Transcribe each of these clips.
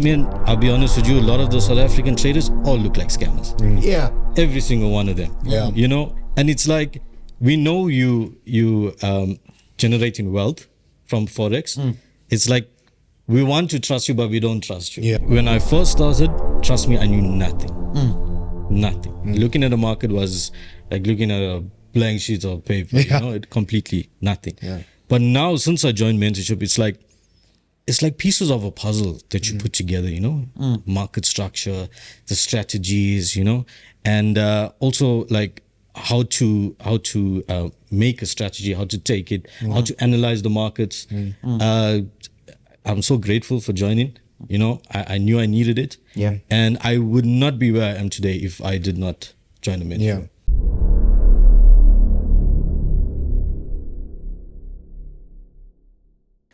I mean, I'll be honest with you, a lot of the South African traders all look like scammers. Yeah. Every single one of them. Yeah. You know, and it's like, we know you generating wealth from Forex. It's like, we want to trust you, but we don't trust you. Yeah. When I first started, trust me, I knew nothing. Nothing. Looking at the market was like looking at a blank sheet of paper. Yeah. You know, it completely nothing. Yeah. But now, since I joined mentorship, it's like pieces of a puzzle that you put together, you know, market structure, the strategies, you know, and also like how to make a strategy, how to take it, how to analyze the markets. I'm so grateful for joining. You know, I knew I needed it. Yeah. And I would not be where I am today if I did not join the mentorship. Yeah.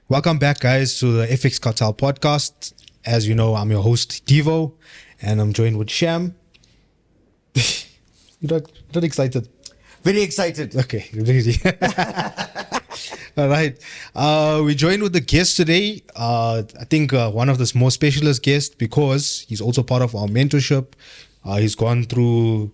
Welcome back, guys, to the FX Cartel podcast. As you know, I'm your host, Devo, and I'm joined with Sham. You're not excited? Very excited. Okay, really. All right. We joined with the guest today. I think one of the more specialist guests because he's also part of our mentorship. He's gone through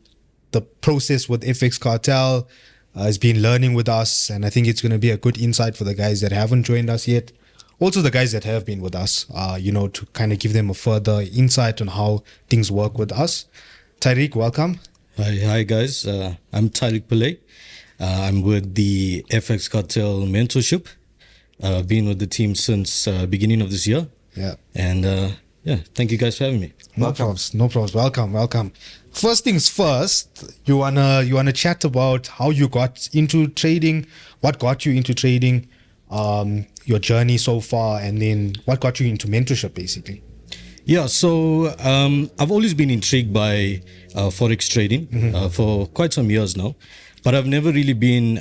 the process with FX Cartel. He's been learning with us, and I think it's going to be a good insight for the guys that haven't joined us yet. Also, the guys that have been with us, you know, to kind of give them a further insight on how things work with us. Tariq, welcome. Hi guys. I'm Tariq Pillay. I'm with the FX Cartel mentorship. I've been with the team since beginning of this year. Yeah. And yeah, thank you guys for having me. No problems. Welcome. First things first, you wanna chat about how you got into trading, what got you into trading, your journey so far, and then what got you into mentorship, basically. Yeah, so I've always been intrigued by Forex trading for quite some years now, but I've never really been,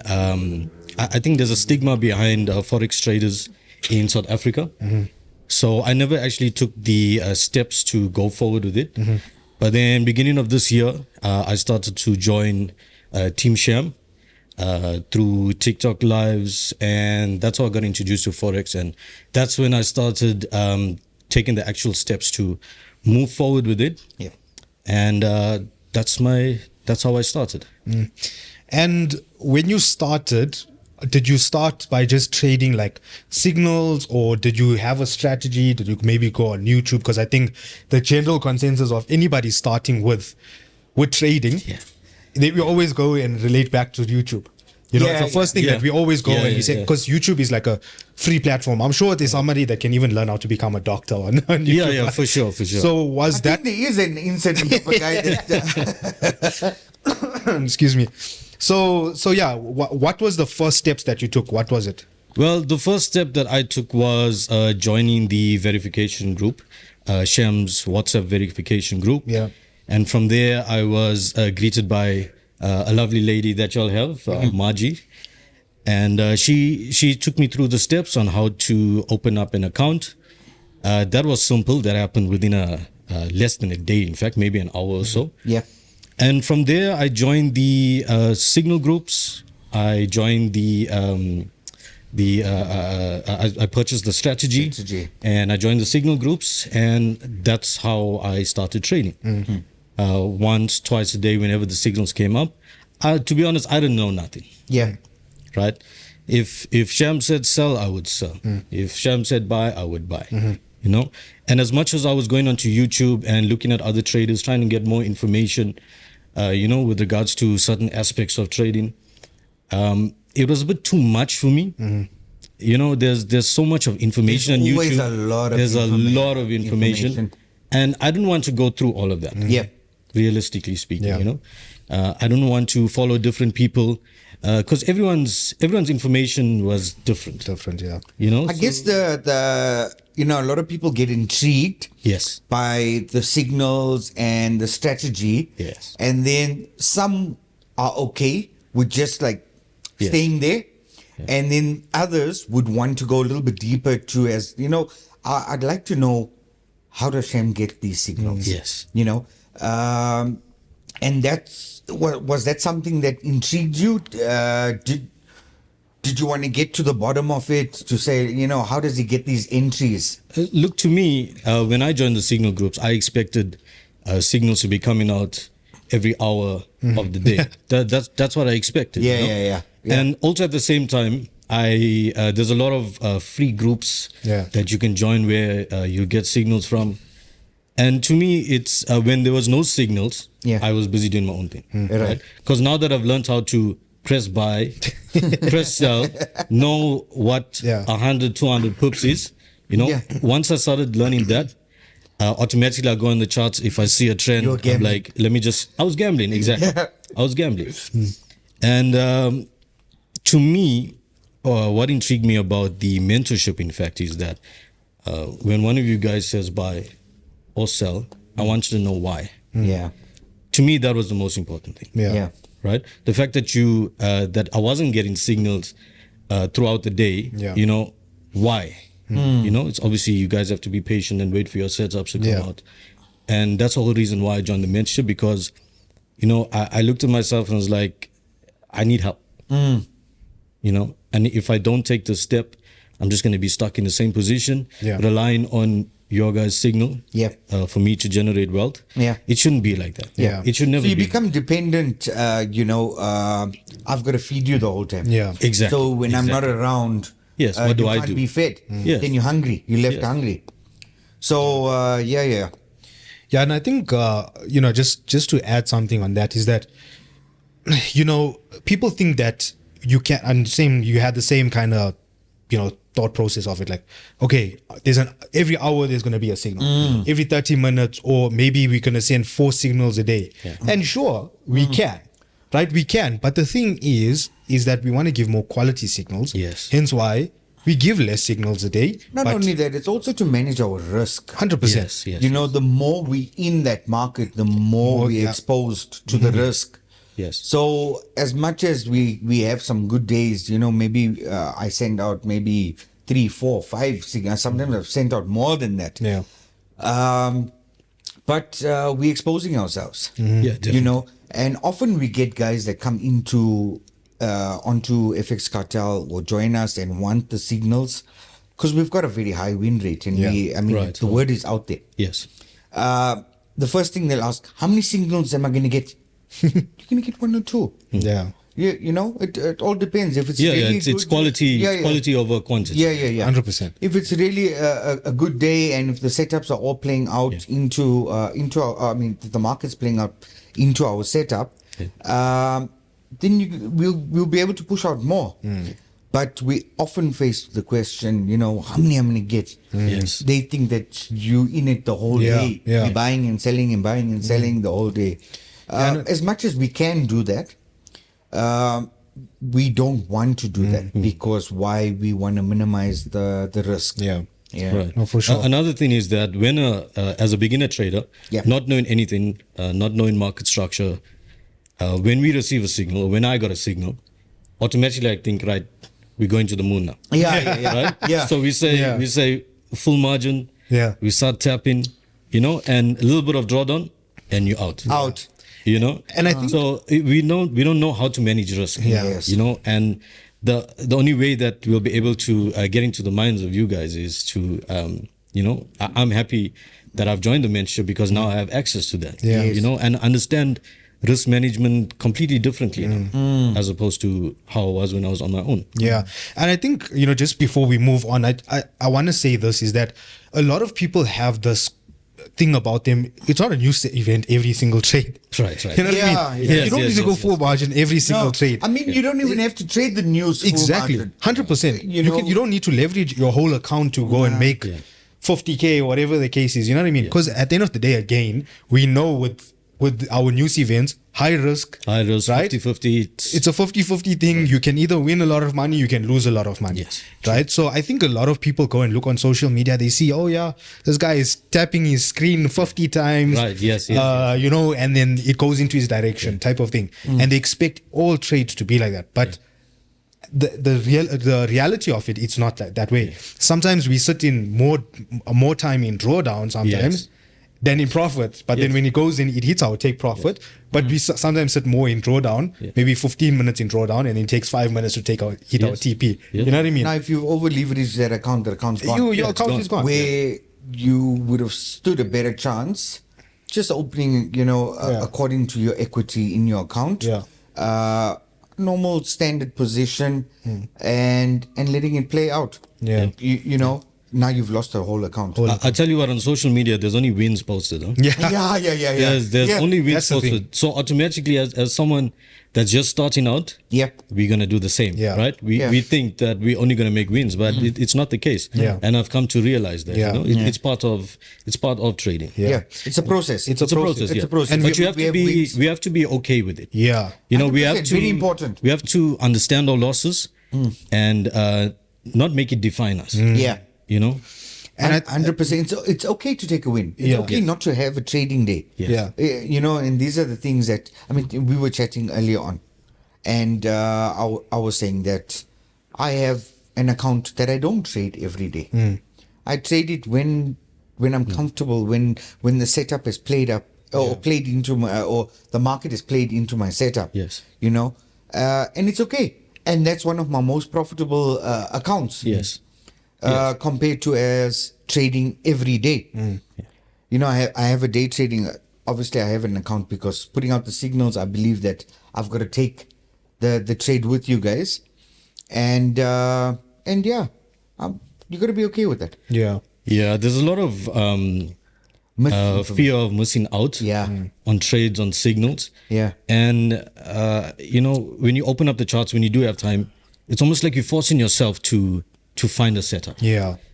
I think there's a stigma behind Forex traders in South Africa. So I never actually took the steps to go forward with it. But then beginning of this year, I started to join Team Sham through TikTok lives, and that's how I got introduced to Forex. And that's when I started taking the actual steps to move forward with it. Yeah. And that's how I started. And when you started, did you start by just trading like signals, or did you have a strategy? Did you maybe go on YouTube? Because I think the general consensus of anybody starting with trading, we always go and relate back to YouTube. You know, it's the first thing that we always go and we say, because YouTube is like a free platform. I'm sure there's somebody that can even learn how to become a doctor on YouTube. Yeah, for sure. So I think there is an incident of a guy that... excuse me. So yeah, what was the first steps that you took? What was it? Well, the first step that I took was joining the verification group, Sham's WhatsApp verification group. Yeah. And from there, I was greeted by a lovely lady that y'all have, Margie. And she took me through the steps on how to open up an account. That was simple. That happened within less than a day, in fact, maybe an hour or so. Yeah. And from there, I joined the signal groups. I joined I purchased the strategy, and I joined the signal groups, and that's how I started trading. Once, twice a day, whenever the signals came up. To be honest, I didn't know nothing. Yeah. Right? If Sham said sell, I would sell. If Sham said buy, I would buy. You know? And as much as I was going onto YouTube and looking at other traders, trying to get more information, you know, with regards to certain aspects of trading, it was a bit too much for me. You know, there's so much of information on YouTube. There's a lot of information. And I didn't want to go through all of that. Yeah. Realistically speaking, you know, I don't want to follow different people because everyone's information was different. Yeah. You know, I guess the you know, a lot of people get intrigued by the signals and the strategy. Yes. And then some are okay with just like staying there. And then others would want to go a little bit deeper too, as you know, I'd like to know, how does Sham get these signals? Yes. You know, and was that something that intrigued you? did you want to get to the bottom of it to say, how does he get these entries? Look, to me, when I joined the signal groups, I expected signals to be coming out every hour of the day. That's what I expected. Yeah. And also at the same time, there's a lot of free groups that you can join where you get signals from. And to me, it's when there was no signals, I was busy doing my own thing. Right? Because now that I've learned how to press buy, press sell, know what 100, 200 pips is, once I started learning that, automatically I go on the charts. If I see a trend, I'm like, I was gambling, exactly. I was gambling. And to me, what intrigued me about the mentorship, in fact, is that when one of you guys says buy or sell, I want you to know why. Yeah. To me, that was the most important thing. Yeah. Right? The fact that that I wasn't getting signals throughout the day, why? It's obviously you guys have to be patient and wait for your setups to come out. And that's the whole reason why I joined the mentorship, because, I looked at myself and was like, I need help. And if I don't take the step, I'm just going to be stuck in the same position, relying on your guys' signal for me to generate wealth. It shouldn't be like that. It should never be. So you become dependent, I've got to feed you the whole time. Exactly. So when I'm not around, what do you I can't do? be fed. Then you're hungry. You're left hungry. So, Yeah, and I think, just to add something on that is that, people think that you can, and you had the same kind of, thought process of it. Like, okay, every hour there's going to be a signal. Every 30 minutes, or maybe we're going to send 4 signals a day. And sure, we can, right? We can. But the thing is that we want to give more quality signals. Hence why we give less signals a day. Not only that, it's also to manage our risk. 100%. The more we in that market, the more we're exposed to the risk. So as much as we have some good days, maybe I send out maybe 3, 4, 5 signals. Sometimes I've sent out more than that. But we're exposing ourselves. And often we get guys that come onto FX Cartel or join us and want the signals because we've got a very high win rate, and the word is out there. The first thing they'll ask, how many signals am I going to get? You're going to get 1 or 2. It all depends. If it's really it's quality over quantity. 100%. If it's really a good day, and if the setups are all playing out into our, the market's playing out into our setup, then we'll be able to push out more. But we often face the question, how many I'm going to get? They think that you in it the whole day. You're buying and selling and buying and selling the whole day. As much as we can do that, we don't want to do that because why? We want to minimize the risk. Right. No, for sure. Another thing is that when as a beginner trader, not knowing anything, not knowing market structure, when we receive a signal, when I got a signal, automatically I think, right, we're going to the moon now. Right? So we say full margin. We start tapping, and a little bit of drawdown, and you're out. And I think so. We don't know how to manage risk. And the only way that we'll be able to get into the minds of you guys is to I'm happy that I've joined the mentorship because now I have access to that. And understand risk management completely differently now, as opposed to how I was when I was on my own. And I think just before we move on, I want to say this is that a lot of people have this thing about them. It's not a news event every single trade. Right. You know what I mean? You don't need to go full margin every single trade. I mean, you don't even have to trade the news. Exactly, 100%. You don't need to leverage your whole account to go and make 50K or whatever the case is. You know what I mean? Because at the end of the day, again, we know with our news events, high risk, right? 50-50. It's a 50-50 thing. You can either win a lot of money, you can lose a lot of money. Right? So I think a lot of people go and look on social media. They see, oh yeah, this guy is tapping his screen 50 times. Right. Yes. And then it goes into his direction type of thing. And they expect all trades to be like that. But the reality of it, it's not that way. Sometimes we sit in more time in drawdown sometimes. than in profit. But then when it goes in, it hits our take profit. But we sometimes sit more in drawdown, maybe 15 minutes in drawdown, and it takes 5 minutes to hit our TP. You know what I mean? Now, if you over leverage that account, the account's gone. Your account is gone. Where you would have stood a better chance just opening, according to your equity in your account. Normal standard position and letting it play out. Now you've lost the whole account. I tell you what, on social media, there's only wins posted. Huh? Yeah. There's only wins That's the thing. posted. So automatically, as someone that's just starting out, we're going to do the same, right? We think that we're only going to make wins, but it's not the case. And I've come to realize that, it's part of trading. It's a process. It's a process. It's a process. And but we have to be okay with it. We have 100%, to very important. We have to understand our losses and not make it define us. And 100%. It's okay to take a win. It's okay not to have a trading day. And these are the things that, we were chatting earlier on. And I was saying that I have an account that I don't trade every day. I trade it when I'm comfortable, when the setup is played up or played into my, or the market is played into my setup. And it's okay. And that's one of my most profitable accounts. Compared to as trading every day. I have a day trading. Obviously, I have an account because putting out the signals, I believe that I've got to take the trade with you guys. And you got to be okay with that. There's a lot of fear of missing out on trades, on signals. And, when you open up the charts, when you do have time, it's almost like you're forcing yourself to find a setup.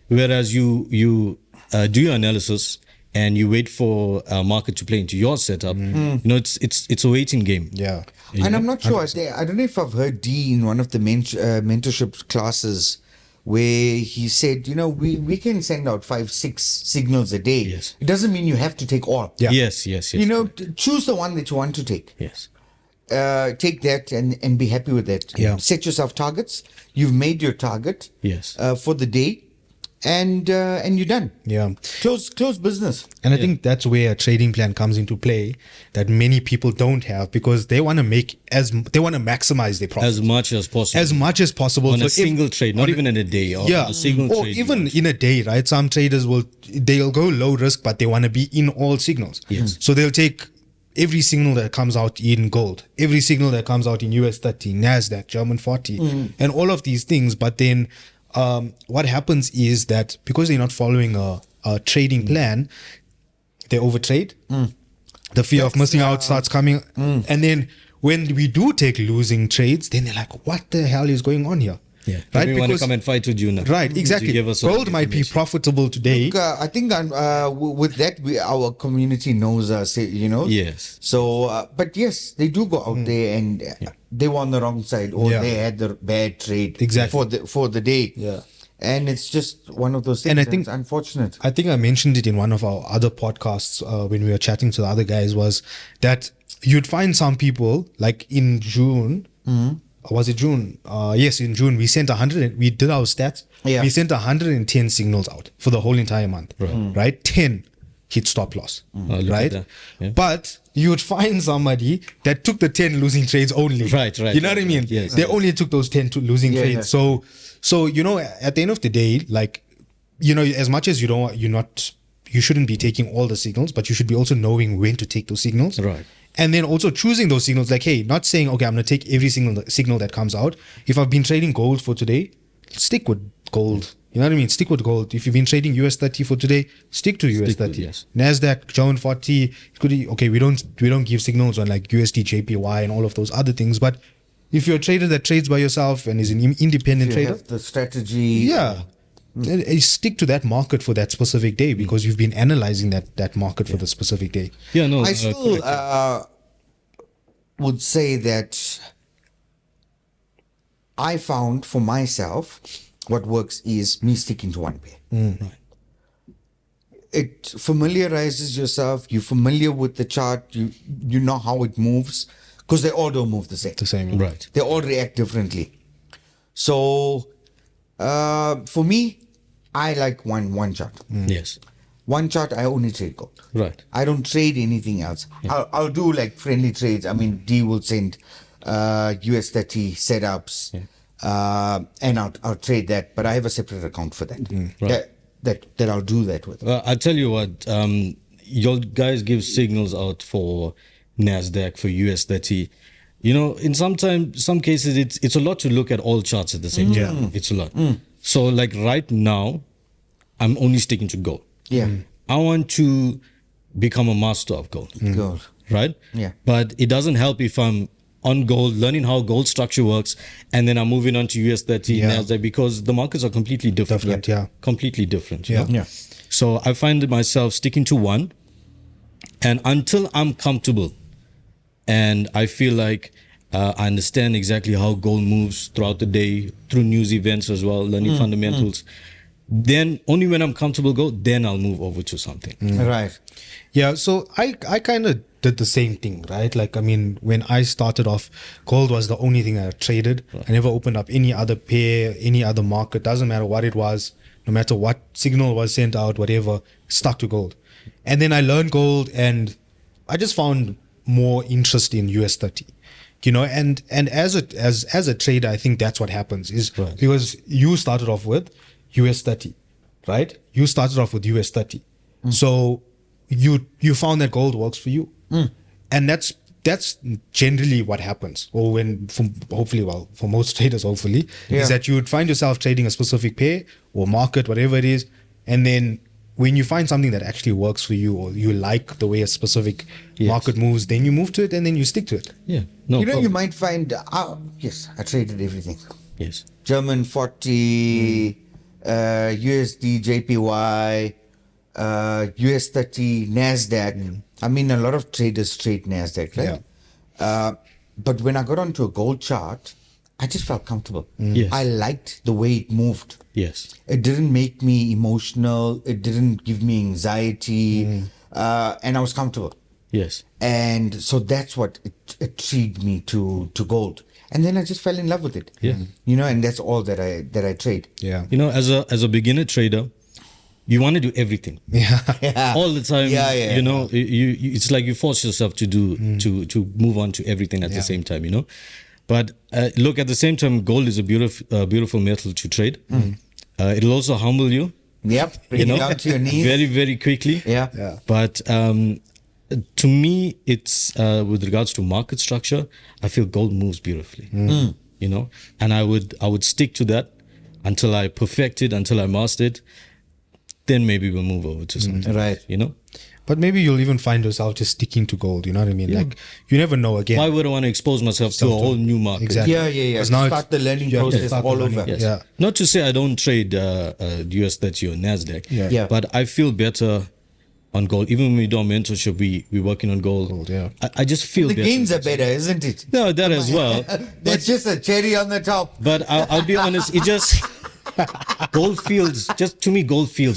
Whereas you do your analysis and you wait for a market to play into your setup. It's a waiting game. And I'm not sure. I don't know if I've heard D in one of the mentorship classes where he said, we can send out 5-6 signals a day. It doesn't mean you have to take all. Yes. Choose the one that you want to take. Take that and be happy with that. Set yourself targets. You've made your target for the day, and you're done. Close business. And I think that's where a trading plan comes into play that many people don't have, because they want to maximize their profit as much as possible on a single trade, not even in a day or a single or trade. Even in a day, right? Some traders they'll go low risk, but they want to be in all signals. So they'll take every signal that comes out in gold, every signal that comes out in US 30, NASDAQ, German 40, and all of these things. But then what happens is that because they're not following a trading plan, they overtrade. The fear of missing out starts coming. And then when we do take losing trades, then they're like, what the hell is going on here? Right? We want to come and fight with you now. Right, exactly. Gold might be profitable today. Look, I think with that, our community knows us, So, but yes, they do go out there and they were on the wrong side, or they had the bad trade for the day. And it's just one of those things. And I think it's unfortunate. I think I mentioned it in one of our other podcasts when we were chatting to the other guys, was that you'd find some people like in June. Was it June? Yes, in June we sent 100. We did our stats. We sent 110 signals out for the whole entire month. Right? 10 hit stop loss. Right? But you would find somebody that took the 10 losing trades only. Right. You know what I mean? They only took those 10 losing trades. So at the end of the day, like, as much as you shouldn't be taking all the signals, but you should be also knowing when to take those signals. Right. And then also choosing those signals, like, hey, not saying, okay, I'm going to take every single signal that comes out. If I've been trading gold for today, stick with gold. You know what I mean? Stick with gold. If you've been trading US 30 for today, stick to US 30. NASDAQ, German 40, okay, we don't give signals on like USD, JPY and all of those other things. But if you're a trader that trades by yourself and is an independent trader, have the strategy. Stick to that market for that specific day, because you've been analyzing that market for the specific day. I still would say that I found for myself what works is me sticking to one pair. It familiarizes yourself. You're familiar with the chart. You know how it moves, because they all don't move the same. Right. They all react differently. So for me, I like one chart. one chart, I only trade gold. Right. I don't trade anything else. I'll do like friendly trades. I mean, D will send US 30 setups, and I'll trade that. But I have a separate account for that. Right. That I'll do that with. Well, I tell you what, your guys give signals out for Nasdaq, for US 30. You know, in some cases, it's a lot to look at all charts at the same time. It's a lot. So, like right now, I'm only sticking to gold. Yeah. I want to become a master of gold. Gold. Right? Yeah. But it doesn't help if I'm on gold, learning how gold structure works, and then I'm moving on to US 30, Nasdaq, because the markets are completely different. Completely different. You know? Yeah. So I find myself sticking to one, and until I'm comfortable and I feel like I understand exactly how gold moves throughout the day, through news events as well, learning fundamentals, then only when I'm comfortable gold, then I'll move over to something. Right. Yeah, so I kind of did the same thing, right? Like, I mean, when I started off, gold was the only thing I traded. I never opened up any other pair, any other market. Doesn't matter what it was, no matter what signal was sent out, whatever, stuck to gold. And then I learned gold, and I just found more interest in US 30. You know, and as a trader, I think that's what happens is because you started off with US 30, right? You started off with US 30. So you found that gold works for you. And that's generally what happens. Or for most traders, hopefully, is that you would find yourself trading a specific pair or market, whatever it is. And then when you find something that actually works for you, or you like the way a specific market moves, then you move to it and then you stick to it. Yeah. No You know, problem. you might find, yes, I traded everything. Yes. German 40, USD, JPY, US 30, NASDAQ. I mean, a lot of traders trade NASDAQ, right? But when I got onto a gold chart, I just felt comfortable. Yes. I liked the way it moved. Yes. It didn't make me emotional. It didn't give me anxiety. And I was comfortable. Yes. And so that's what intrigued me to gold. And then I just fell in love with it. Yeah. You know, and that's all that I trade. Yeah. You know, as a beginner trader, you want to do everything. Yeah. All the time. Yeah. You know, you it's like you force yourself to do to move on to everything at the same time. You know, but look, at the same time, gold is a beautiful metal to trade. It'll also humble you. Yep. Bring You know, it down to your knees. very, very quickly. Yeah. But to me, it's with regards to market structure, I feel gold moves beautifully. You know, and I would stick to that until I perfect it, until I master it. Then maybe we'll move over to something. Right. You know. But maybe you'll even find yourself just sticking to gold. You know what I mean? Like, you never know again. Why would I want to expose myself to a whole new market? Exactly. Yeah. 'Cause Now now start the learning you have to process start the all learning. over. Yes. Yeah. Not to say I don't trade US 30 or Nasdaq. Yeah. But I feel better on gold. Even when we do our mentorship, we're working on gold. yeah. I just feel The better. gains are better, isn't it? No, that as well. That's just a cherry on the top. But I'll be honest, it just gold feels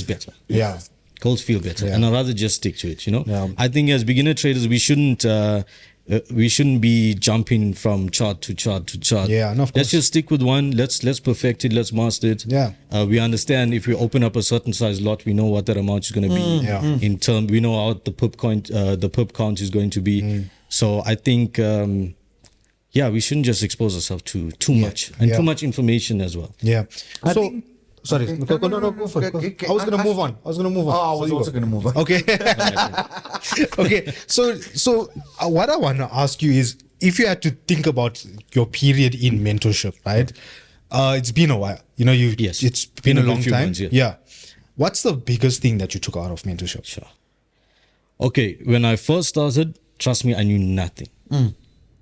better. Yeah. Gold feel better, and I'd rather just stick to it. You know, Yeah. I think as beginner traders, we shouldn't be jumping from chart to chart to chart. Yeah, no, of Let's course. just stick with one. Let's perfect it. Let's master it. Yeah. We understand if we open up a certain size lot, we know what that amount is going to be. Yeah. In term, we know how the pip count is going to be. So I think. We shouldn't just expose ourselves to too much and too much information as well. Yeah. I So, think- sorry. Okay. No, go for it. Okay. I was going to move on. Oh, I was also going to move on. Okay. Okay. So what I want to ask you is, if you had to think about your period in mentorship, right? It's been a while. You know, Yes. it's been a Been a long few time. months, yeah. Yeah. What's the biggest thing that you took out of mentorship? Sure. Okay, when I first started, trust me, I knew nothing.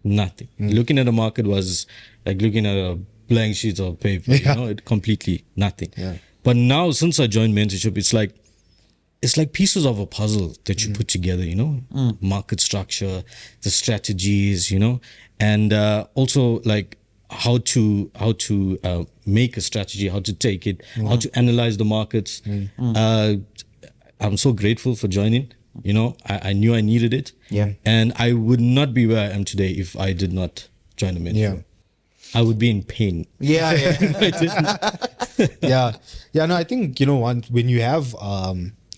Nothing. Looking at the market was like looking at a blank sheet of paper. Yeah. You know, it completely nothing. Yeah. But now, since I joined mentorship, it's like pieces of a puzzle that you put together. You know, market structure, the strategies. You know, and also like how to make a strategy, how to take it, how to analyze the markets. I'm so grateful for joining. You know, I knew I needed it. Yeah. And I would not be where I am today if I did not join the mentorship. Yeah. I would be in pain. Yeah. if I didn't. Yeah. No, I think, when you have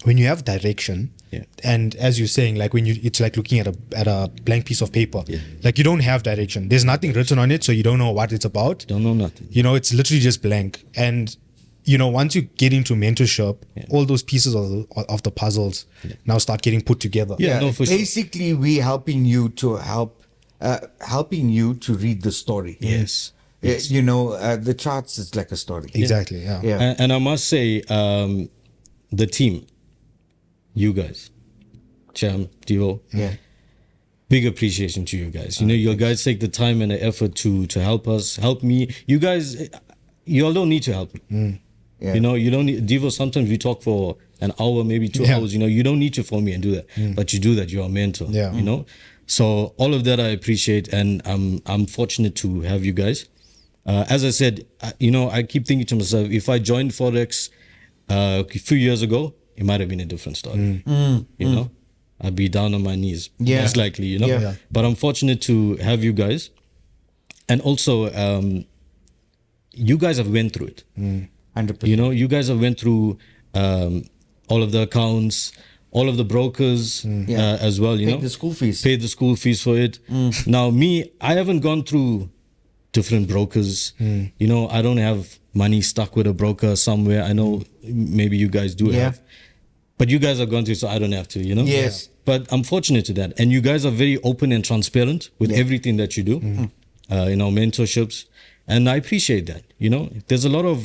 when you have direction, Yeah. and as you're saying, like it's like looking at a blank piece of paper. Yeah. Like you don't have direction. There's nothing written on it, so you don't know what it's about. Don't know nothing. You know, it's literally just blank. And you know, once you get into mentorship, all those pieces of the puzzles now start getting put together. Yeah, no, for sure. Basically, we're helping you to helping you to read the story. Yes. You know, the charts is like a story. Exactly. Yeah. Yeah. And I must say, the team, you guys, Sham, Devo, Yeah. big appreciation to you guys. You know, you guys take the time and the effort to help us, help me. You guys, you all don't need to help me. Yeah. You know, you don't need, Devo, sometimes we talk for an hour, maybe 2 Yeah. hours. You know, you don't need to phone me and do that. But you do that, you're a mentor. Yeah. You know? So all of that I appreciate, and I'm fortunate to have you guys. As I said, you know, I keep thinking to myself, if I joined Forex a few years ago, it might have been a different story. You know, I'd be down on my knees, Yeah. most likely, you know. Yeah. But I'm fortunate to have you guys. And also, you guys have went through it. 100%. You know, you guys have went through all of the accounts, all of the brokers Yeah. as well, you Paid know. the school fees. Paid the school fees for it. Now, me, I haven't gone through different brokers. You know, I don't have money stuck with a broker somewhere. I know maybe you guys do Yeah. have. But you guys are going through, so I don't have to, you know? Yes. But I'm fortunate to that. And you guys are very open and transparent with Yeah. everything that you do in our mentorships. And I appreciate that. You know, there's a lot of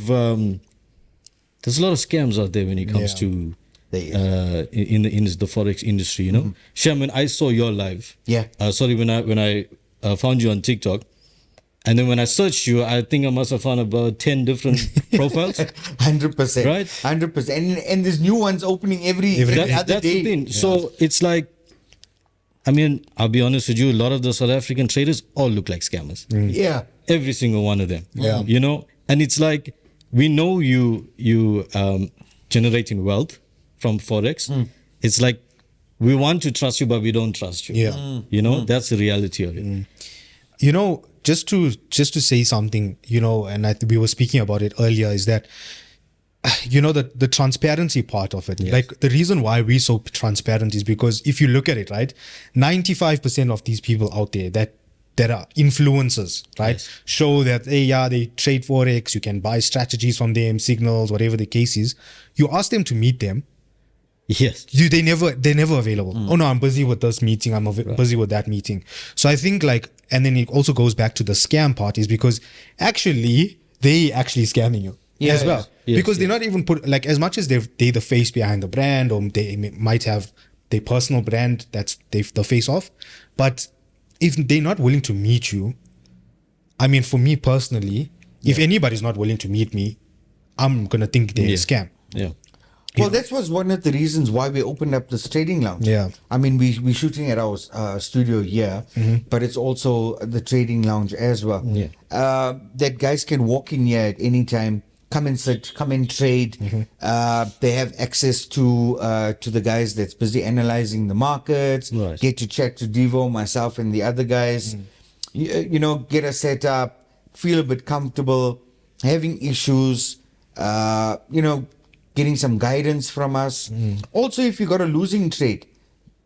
scams out there when it comes Yeah. to There is. in the Forex industry, you know. Shaman, I saw your live. Yeah. Sorry, when I found you on TikTok. And then when I searched you, I think I must have found about 10 different profiles. 100%. Right? 100%. And there's new ones opening every That's other day. the thing. So it's like, I mean, I'll be honest with you, a lot of the South African traders all look like scammers. Yeah. Every single one of them. Yeah. You know? And it's like, we know you generating wealth from Forex. It's like, we want to trust you, but we don't trust you. Yeah. You know, that's the reality of it. You know, just to say something, you know, and we were speaking about it earlier, is that, you know, the transparency part of it. Like the reason why we're so transparent is because if you look at it, right, 95% of these people out there that are influencers, right, Yes. show that, hey, yeah, they trade Forex, you can buy strategies from them, signals, whatever the case is. You ask them to meet them, Yes. they're never available. Oh no, I'm busy with this meeting. I'm busy with that meeting. So I think like, and then it also goes back to the scam part, is because actually they actually scamming you as well, Yes, because they're not even put, like, as much as they the face behind the brand, or they might have their personal brand that's the face of, but if they're not willing to meet you, I mean, for me personally, if anybody's not willing to meet me, I'm gonna think they're a scam. Yeah. Well, that was one of the reasons why we opened up this trading lounge. Yeah. I mean, we're shooting at our studio here, but it's also the trading lounge as well. Yeah. That guys can walk in here at any time, come and sit, come and trade. They have access to the guys that's busy analyzing the markets, Right. get to chat to Devo, myself, and the other guys. You know, get us set up, feel a bit comfortable, having issues, you know, getting some guidance from us. Also, if you got a losing trade,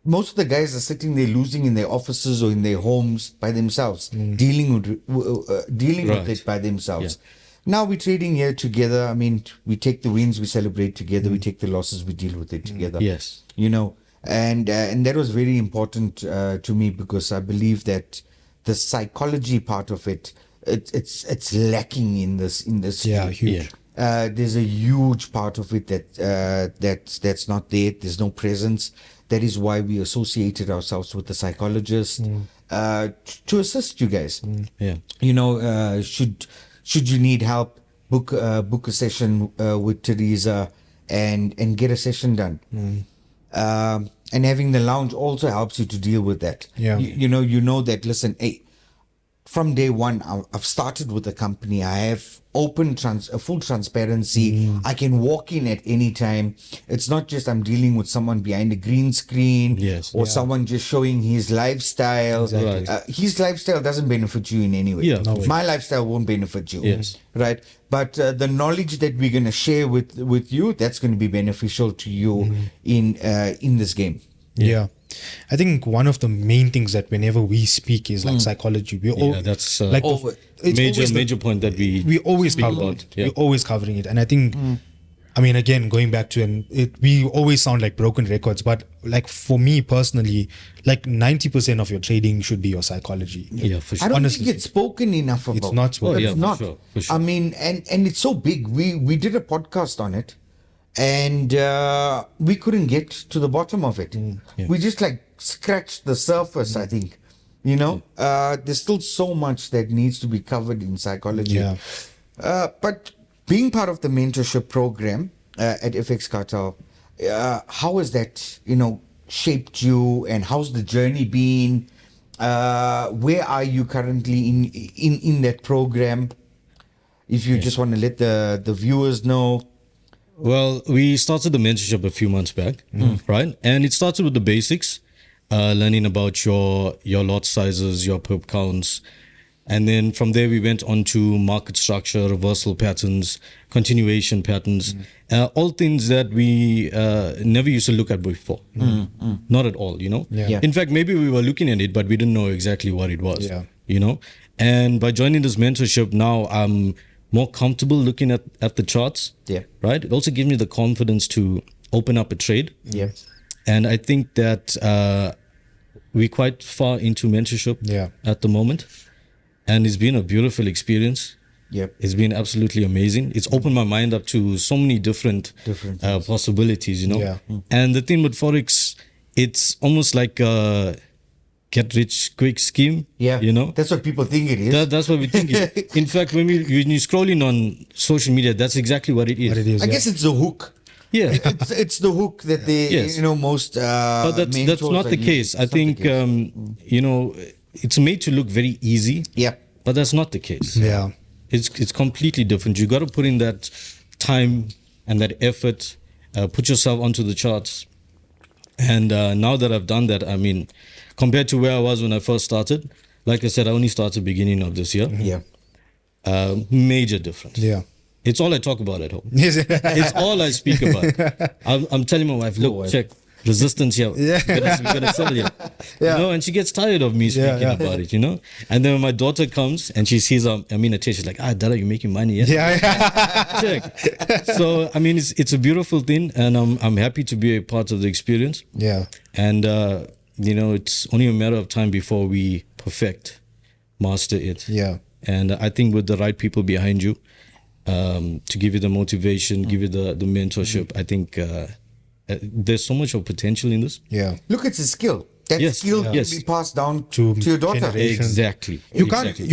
most of the guys are sitting there losing in their offices or in their homes by themselves, dealing with it by themselves. Now we're trading here together. I mean, we take the wins, we celebrate together. We take the losses, we deal with it together. Yes. You know, and that was very important to me, because I believe that the psychology part of it, it's lacking in this Yeah, field. huge. There's a huge part of it that's not there. There's no presence. That is why we associated ourselves with the psychologist to assist you guys. Yeah. You know, should you need help, book a session with Teresa and get a session done. And having the lounge also helps you to deal with that. Yeah. You know that. Listen, hey, from day one, I've started with the company. I have full transparency. I can walk in at any time. It's not just I'm dealing with someone behind a green screen Yes. or someone just showing his lifestyle. Exactly. His lifestyle doesn't benefit you in any way. Yeah, No way. My lifestyle won't benefit you. Yes. Right. But the knowledge that we're going to share with you, that's going to be beneficial to you in this game. Yeah. I think one of the main things that whenever we speak is like psychology. that's like it's major always major point that we always speak cover about. it. Yeah. We're always covering it, and I think, I mean, again, going back to we always sound like broken records, but like for me personally, like 90% of your trading should be your psychology. Yeah, for I sure. don't Honestly think it's spoken enough about. It's not spoken. Oh, yeah, It's for not. sure, for sure. I mean, and it's so big. We did a podcast on it, and we couldn't get to the bottom of it. Yeah. We just like scratched the surface. I think, there's still so much that needs to be covered in psychology. Yeah. But being part of the mentorship program at FX Cartel, how has that shaped you, and how's the journey been? Where are you currently in that program? If you just want to let the viewers know. Well, we started the mentorship a few months back, right? And it started with the basics, learning about your lot sizes, your pip counts. And then from there, we went on to market structure, reversal patterns, continuation patterns, all things that we never used to look at before. Not at all, Yeah. In fact, maybe we were looking at it, but we didn't know exactly what it was, Yeah. And by joining this mentorship now, I'm more comfortable looking at the charts, Yeah. right? It also gives me the confidence to open up a trade. Yeah. And I think that we're quite far into mentorship at the moment. And it's been a beautiful experience. Yep. It's been absolutely amazing. It's opened my mind up to so many different things. possibilities, Yeah. And the thing with Forex, it's almost like a get rich quick scheme. Yeah. That's what people think it is. That's what we think. In fact, when you're scrolling on social media, that's exactly what it is. What it is. I guess it's the hook. Yeah. It's the hook that they, Yes. most. But that's not the case. I think, it's made to look very easy. Yeah. But that's not the case. Yeah. It's completely different. You got to put in that time and that effort, put yourself onto the charts. And now that I've done that, I mean, compared to where I was when I first started, like I said, I only started beginning of this year. Yeah. Major difference. Yeah. It's all I talk about at home. Yes. It's all I speak about. I'm telling my wife, look, check resistance here. We're gonna sell here. And she gets tired of me speaking about it, And then when my daughter comes and she sees I'm in a taste, she's like, Dada, you're making money, yeah? Check. So I mean, it's a beautiful thing, and I'm happy to be a part of the experience. Yeah. And it's only a matter of time before we master it. Yeah. And I think with the right people behind you, to give you the motivation, give you the mentorship, I think there's so much of potential in this. Yeah. Look, it's a skill. That Yes, skill yeah. can Yes. be passed down To to your daughter. generation. Exactly. You Exactly.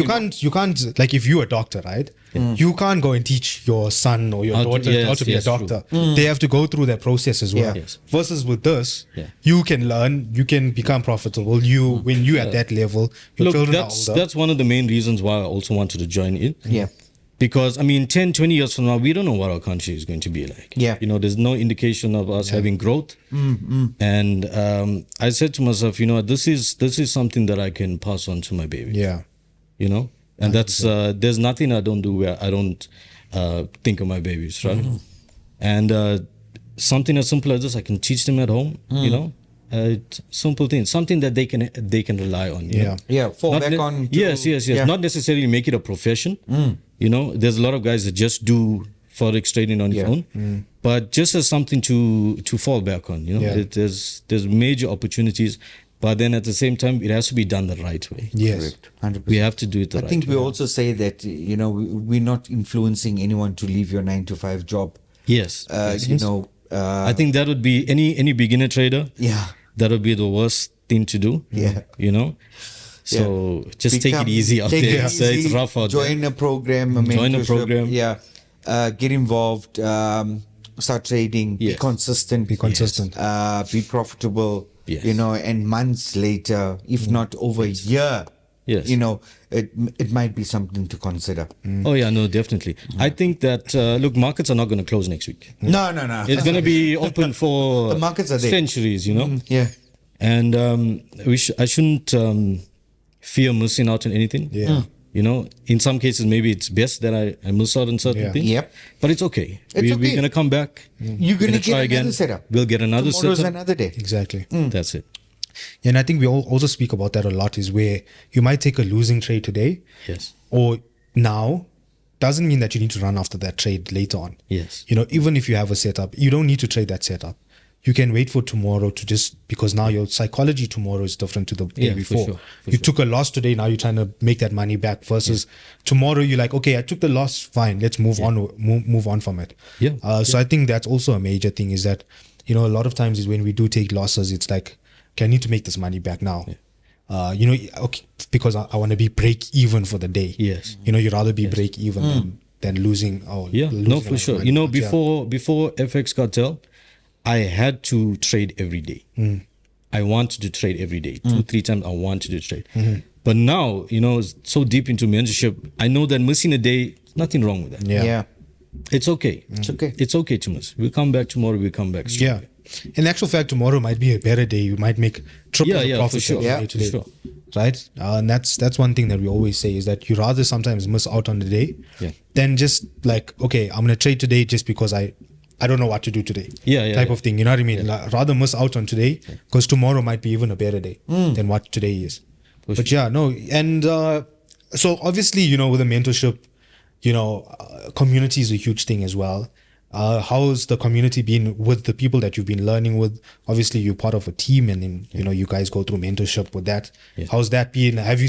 can't like, if you're a doctor, right? You can't go and teach your son or your How to- daughter yes, how to be a yes, true. doctor. They have to go through that process as well. Yeah. Yes. Versus with this, Yeah. you can learn, you can become profitable. When you at that level, your Look, children are that's older. that's one of the main reasons why I also wanted to join in. Yeah. Because, I mean, 10, 20 years from now, we don't know what our country is going to be like. Yeah. There's no indication of us having growth. And I said to myself, this is something that I can pass on to my baby. Yeah. And that's, there's nothing I don't do where I don't think of my babies, right? And something as simple as this, I can teach them at home, simple things, something that they can rely on. you Yeah. know? Yeah. Fall Not back ne- on. Yes. Yeah. Not necessarily make it a profession. There's a lot of guys that just do Forex trading on its Yeah. own, but just as something to fall back on. Yeah. There's major opportunities, but then at the same time, it has to be done the right way. Yes. Correct. 100%. We have to do it the I right think way. we also say that, we're not influencing anyone to leave your 9 to 5 job. Yes. I I think that would be any beginner trader. Yeah. That would be the worst thing to do. Yeah. So just take it easy out take there. it It's, it's easy, rough out there. Join a program, a Join a mentorship. program. Yeah. Get involved. Start trading. Be Yes. consistent. Be consistent. Be profitable. Yes. And months later, if not over a year, Yes. it might be something to consider. Oh yeah, no, definitely. I think that look, markets are not going to close next week. No. It's going to be open for The markets are there. centuries, Yeah. And I shouldn't fear missing out on anything. Yeah. In some cases, maybe it's best that I miss out on certain Yeah. things. Yep. But it's okay. It's We're okay. going to come back. You're going to try get another setup. We'll get another Tomorrow's setup. another day. Exactly. That's it. And I think we also speak about that a lot, is where you might take a losing trade today Yes. or now, doesn't mean that you need to run after that trade later on. Yes. Even if you have a setup, you don't need to trade that setup. You can wait for tomorrow because now your psychology tomorrow is different to the day Yeah, for before. sure, for You sure. took a loss today, now you're trying to make that money back versus tomorrow you're like, okay, I took the loss, fine, let's move on, move on from it. Yeah. So I think that's also a major thing, is that, a lot of times is when we do take losses, it's like, okay, I need to make this money back now. Okay, because I want to be break even for the day. Yes. You'd rather be break even than losing. Yeah, losing no, a for lot of sure. money. But Before FX Cartel, I had to trade every day. I wanted to trade every day. 2-3 times I wanted to trade. But now, so deep into mentorship, I know that missing a day, nothing wrong with that. Yeah. It's okay. It's okay. It's okay to miss. We'll come back tomorrow. We'll come back. Yeah. In actual fact, tomorrow might be a better day. You might make triple the Yeah, profit for sure. that you Yeah, made for today. sure. Right? And that's one thing that we always say, is that you rather sometimes miss out on the day than just like, okay, I'm going to trade today just because I don't know what to do today. Yeah, type yeah. of thing. You know what I mean? Like, rather miss out on today because tomorrow might be even a better day than what today is. But yeah, no. And so obviously, with the mentorship, community is a huge thing as well. How's the community been with the people that you've been learning with? Obviously, you're part of a team, and then you guys go through mentorship with that. How's that been? Have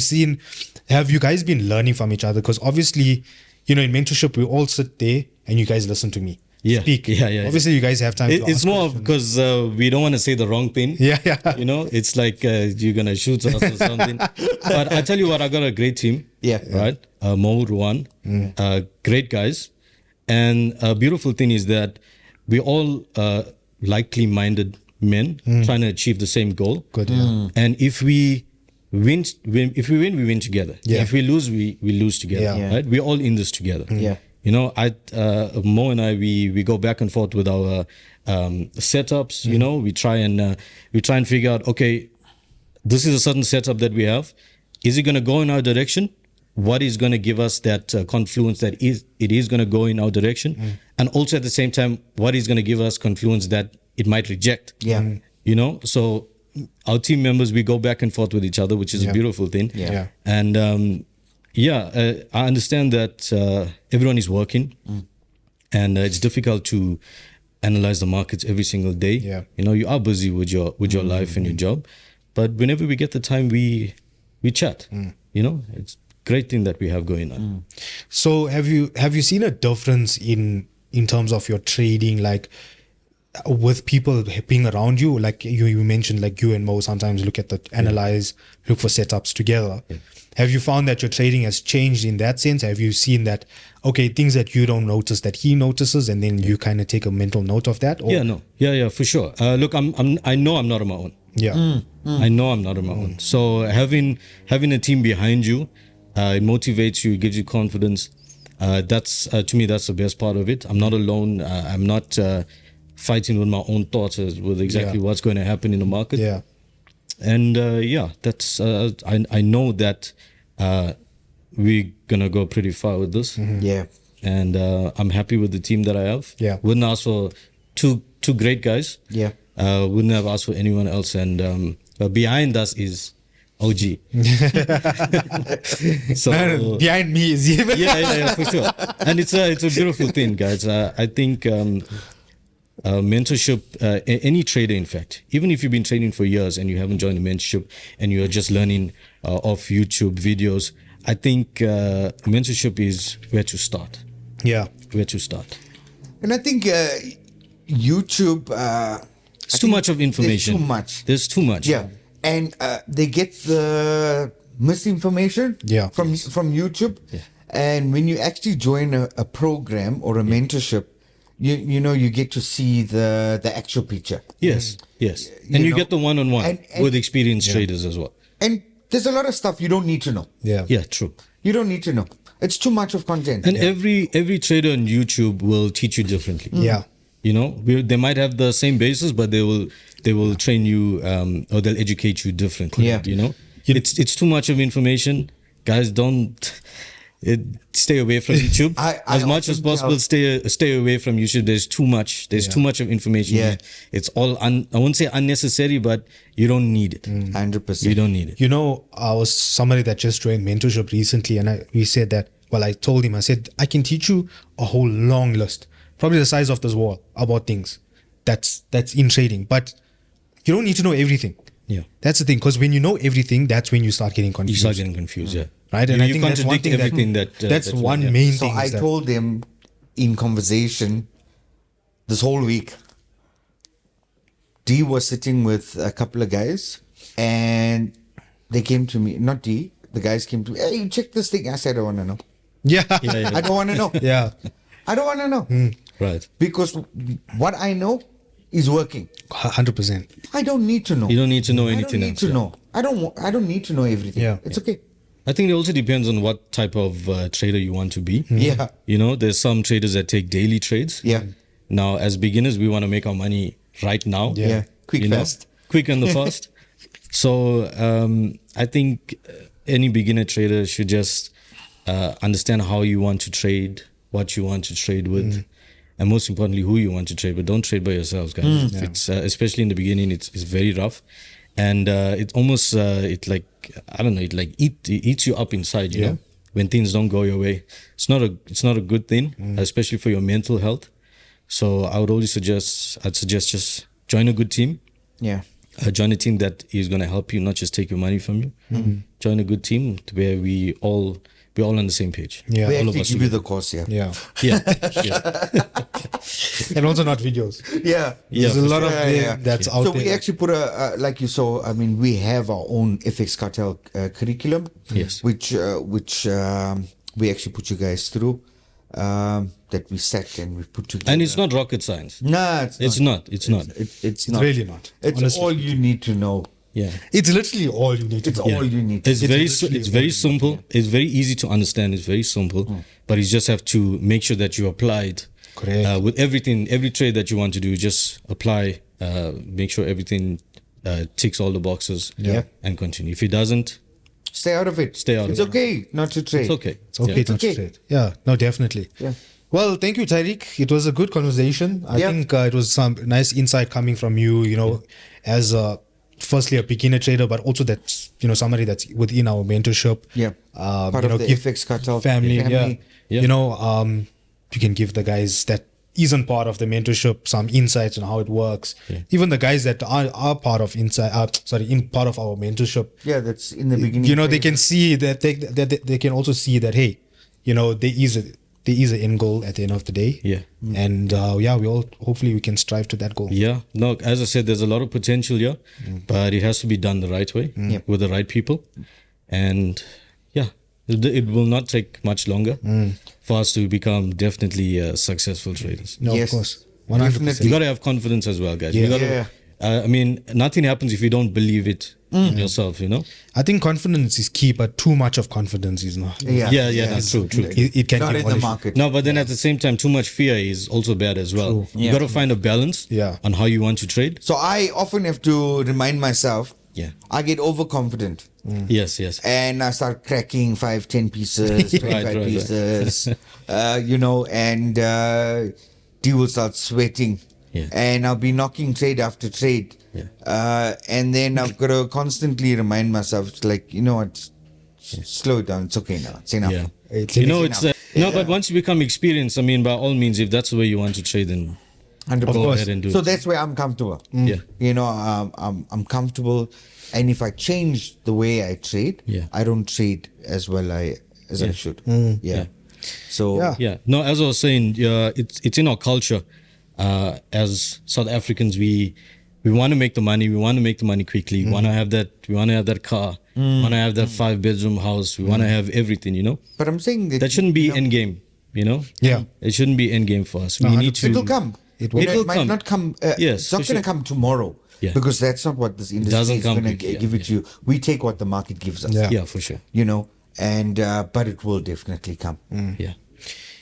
you guys been learning from each other? Because obviously, in mentorship, we all sit there and you guys listen to me speak. Yeah. Obviously, you guys have time. to It's ask more questions. because we don't want to say the wrong thing. Yeah. It's like you're gonna shoot us or something. But I tell you what, I got a great team. Yeah. Right. Mo, Ruan, great guys. And a beautiful thing is that we all likely-minded men trying to achieve the same goal. Good. Yeah. And if we win, we win together. Yeah. If we lose, we lose together. Yeah. Right. We're all in this together. Yeah. Mo and I, we go back and forth with our setups. We try and figure out, okay, this is a certain setup that we have. Is it going to go in our direction? What is going to give us that confluence that it is going to go in our direction? And also at the same time, what is going to give us confluence that it might reject? Yeah. So our team members, we go back and forth with each other, which is a beautiful thing. Yeah. And I understand that everyone is working and it's difficult to analyze the markets every single day. Yeah. You are busy with your life and your job, but whenever we get the time, we chat. It's great thing that we have going on. So have you seen a difference in terms of your trading, like with people being around you? Like you mentioned, like you and Mo sometimes look for setups together. Yeah. Have you found that your trading has changed in that sense? Have you seen that, okay, things that you don't notice that he notices, and then you kind of take a mental note of that? Or? Yeah, for sure. Look, I know I'm not on my own. Yeah. I know I'm not on my own. So having a team behind you, it motivates you, it gives you confidence. That's to me, that's the best part of it. I'm not alone. I'm not fighting with my own thoughts with exactly what's going to happen in the market. Yeah. And that's I know that we're gonna go pretty far with this. Yeah. And I'm happy with the team that I have. Yeah. Wouldn't ask for two great guys. Yeah. Wouldn't have asked for anyone else. And behind us is OG. So Behind me is even. yeah, for sure. And it's a beautiful thing, guys. I think mentorship, any trader, in fact, even if you've been trading for years and you haven't joined a mentorship and you're just learning off YouTube videos, I think mentorship is where to start. Yeah. Where to start. And I think YouTube. It's too much of information. There's too much. There's too much. Yeah. And they get the misinformation from YouTube. Yeah. And when you actually join a program or a mentorship, you get to see the actual picture. Yes. And you get the one-on-one And- with experienced traders as well. And there's a lot of stuff you don't need to know. Yeah. Yeah, true. You don't need to know. It's too much of content. And every trader on YouTube will teach you differently. Yeah. You know, they might have the same basis, but they will train you or they'll educate you differently. Yeah. You know, it's too much of information, guys. Don't stay away from YouTube I as much as often possible. Stay away from YouTube. There's too much. There's too much of information. Yeah. It's all I won't say unnecessary, but you don't need it. 100%. You don't need it. You know, I was somebody that just joined mentorship recently, and we said that. Well, I told him, I said, I can teach you a whole long list, probably the size of this wall, about things that's in trading, but you don't need to know everything. Yeah. That's the thing, because when you know everything, that's when you start getting You confused. start getting confused. Yeah. Right, and You I think that's one contradict thing everything that. that's that you one want, main So thing. I is that- told them in conversation this whole week, D was sitting with a couple of guys and they came to me, not D, the guys came to me, hey, check this thing. I said, I don't want to know. Yeah, Yeah. I don't want to know. yeah, I don't want to know. Right. Because what I know is working. 100%. I don't need to know. You don't need to know I anything don't need else. to yeah. know. I don't need to know everything. Yeah. It's okay. I think it also depends on what type of trader you want to be. Yeah. You know, there's some traders that take daily trades. Yeah. Now, as beginners, we want to make our money right now. Yeah. Quick, you know, fast. quick and the fast. So I think any beginner trader should just understand how you want to trade, what you want to trade with, and most importantly, who you want to trade with. Don't trade by yourselves, guys. It's especially in the beginning, it's very rough, and it almost it like I don't know, it like eats you up inside. You know, when things don't go your way, it's not a good thing, especially for your mental health. So I would always suggest just join a good team. Yeah. Join a team that is going to help you, not just take your money from you. Join a good team where we're all on the same page. Yeah. We all of actually us give you together. the course, yeah. Yeah, Yeah, and also not videos. Yeah. There's a lot of Yeah, them yeah. that's out So there. we actually put like you saw, I mean, we have our own FX cartel curriculum. Yes. Which we actually put you guys through, that we set and we put together. and it's not rocket science. Nah, It's not. It's not. It's It's not. really not. It's Honestly. all you need to know. Yeah. It's literally all you need to It's know. all you need. It's literally it's very all you simple. It's very easy to understand. It's very simple, but you just have to make sure that you apply it. Correct. With every trade that you want to do, just apply. Make sure everything ticks all the boxes. Yeah. And continue. If it doesn't, Stay out of it. Stay out of It's it. okay not to trade. it's okay. It's okay Yeah. to okay. trade. Yeah, no, definitely. Yeah. Well, thank you, Tariq. It was a good conversation. I Yeah. think it was some nice insight coming from you, you know, as firstly a beginner trader, but also that's, you know, somebody that's within our mentorship. Yeah. Part you of know, the give FX cartel family. Yeah. family. Yeah. You know, you can give the guys that isn't part of the mentorship some insights on how it works. Even the guys that are part of part of our mentorship. Yeah, that's in the beginning. You know, they phase. can see that they can also see that, hey, you know, there is an end goal at the end of the day. Yeah. And hopefully we can strive to that goal. Yeah, no, as I said, there's a lot of potential here, but it has to be done the right way with the right people. And yeah, it will not take much longer for us to become definitely successful traders. No, Yes, of course. 100%. definitely. You got to have confidence as well, guys. Yeah. You gotta, Yeah. I mean, nothing happens if you don't believe it in yourself, you know? I think confidence is key, but too much of confidence is not. Yeah. Yeah, no, true. It can Not in the demolish. market. No, but then at the same time, too much fear is also bad as well. You Yeah. got to find a balance Yeah. on how you want to trade. So I often have to remind myself. Yeah. I get overconfident. Yes. And I start cracking 5, 10 pieces, 25 right. pieces, you know, and D will start sweating. Yeah. And I'll be knocking trade after trade. Yeah. And then I've got to constantly remind myself, it's like, you know what, slow it down. It's okay now. It's enough. Yeah. It's You know, enough. it's no, but once you become experienced, I mean, by all means, if that's the way you want to trade, then 100%. go ahead and do So it. that's where I'm comfortable. Yeah. You know, I'm comfortable. And if I change the way I trade, Yeah. I don't trade as well as I should. Yeah. So Yeah. Yeah. No, as I was saying, it's in our culture. As South Africans, we want to make the money. We want to make the money quickly. We want to have that. We want to have that car. We want to have that 5-bedroom house. We want to have everything. You know, But I'm saying that shouldn't be you know, end game. You know. Yeah. It shouldn't be end game for us. We need to. It will come. It You will. know, It will it might come. not come. Yes, it's not for going to sure. come tomorrow. Yeah. Because that's not what this industry doesn't is come going to quickly, give it to you. We take what the market gives us. Yeah. Yeah, for sure. You know, and but it will definitely come. Yeah.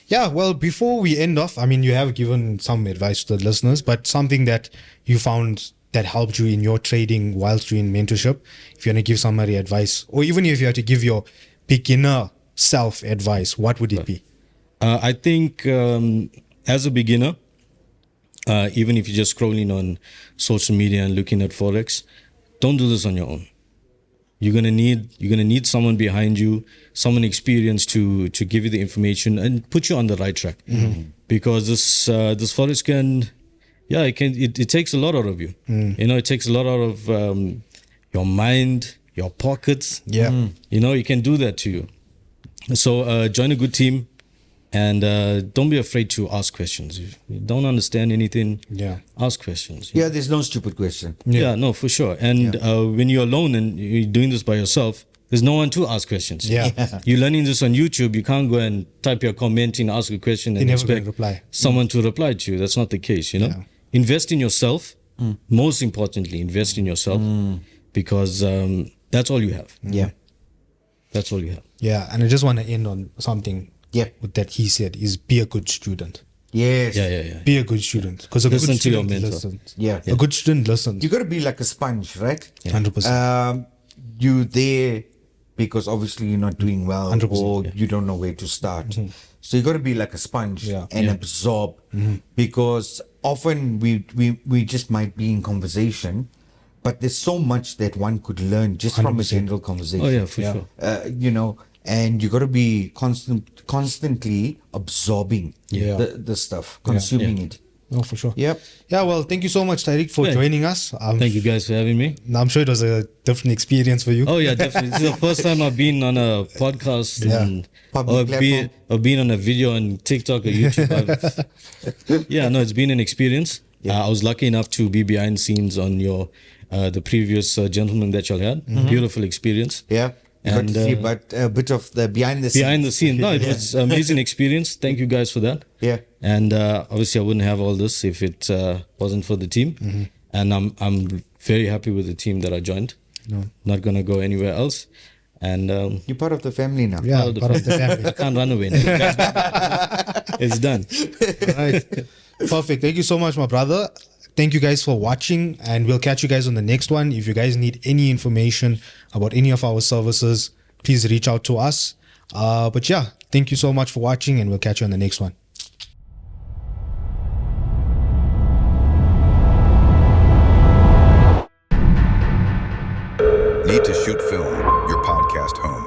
Yeah, well, before we end off, I mean, you have given some advice to the listeners, but something that you found that helped you in your trading whilst doing mentorship, if you want to give somebody advice, or even if you had to give your beginner self advice, what would it be? I think as a beginner, even if you're just scrolling on social media and looking at Forex, don't do this on your own. You're gonna need someone behind you, someone experienced to give you the information and put you on the right track. Because this Forex it takes a lot out of you. You know, it takes a lot out of your mind, your pockets. Yeah. You know, it can do that to you. So join a good team, and don't be afraid to ask questions. If you don't understand anything, ask questions. Yeah, there's no stupid question. Yeah, no, for sure. And when you're alone and you're doing this by yourself, there's no one to ask questions. Yeah. You're learning this on YouTube. You can't go and type your comment in, ask a question, and never gonna expect reply. someone to reply to you. That's not the case, you know? Yeah. Invest in yourself. Most importantly, invest in yourself because that's all you have. Yeah. That's all you have. Yeah, and I just want to end on something Yeah. that he said is be a good student. Yes. Yeah. Be a good student. Because a Listen good to your student mentor. listens. Yeah. A good student listens. You got to be like a sponge, right? 100%. You there because obviously you're not doing well 100%, or you don't know where to start. So you got to be like a sponge Yeah. and absorb because often we just might be in conversation, but there's so much that one could learn just from a 100%. general conversation. Oh, yeah, for sure. You know, and you got to be constantly absorbing the stuff, consuming it. No, for sure. Yep. Yeah, well, thank you so much, Tariq, for Yeah. joining us. Thank you guys for having me. I'm sure it was a different experience for you. Oh yeah, definitely. This is the first time I've been on a podcast Public platform. or been on a video on TikTok or YouTube. Yeah, no, it's been an experience. I was lucky enough to be behind the scenes on your the previous gentleman that y'all had. Beautiful experience. Yeah. You got And, to see a bit of the behind the scenes. Behind the scenes. No, it was an amazing experience. Thank you guys for that. Yeah. And obviously I wouldn't have all this if it wasn't for the team. And I'm very happy with the team that I joined. Not gonna go anywhere else. And You're part of the family now. Yeah, part of the part of the family. I can't run away now. It's done. Right. Perfect. Thank you so much, my brother. Thank you guys for watching, and we'll catch you guys on the next one. If you guys need any information about any of our services, please reach out to us. But yeah, thank you so much for watching, and we'll catch you on the next one. Need to Shoot Film, your podcast home.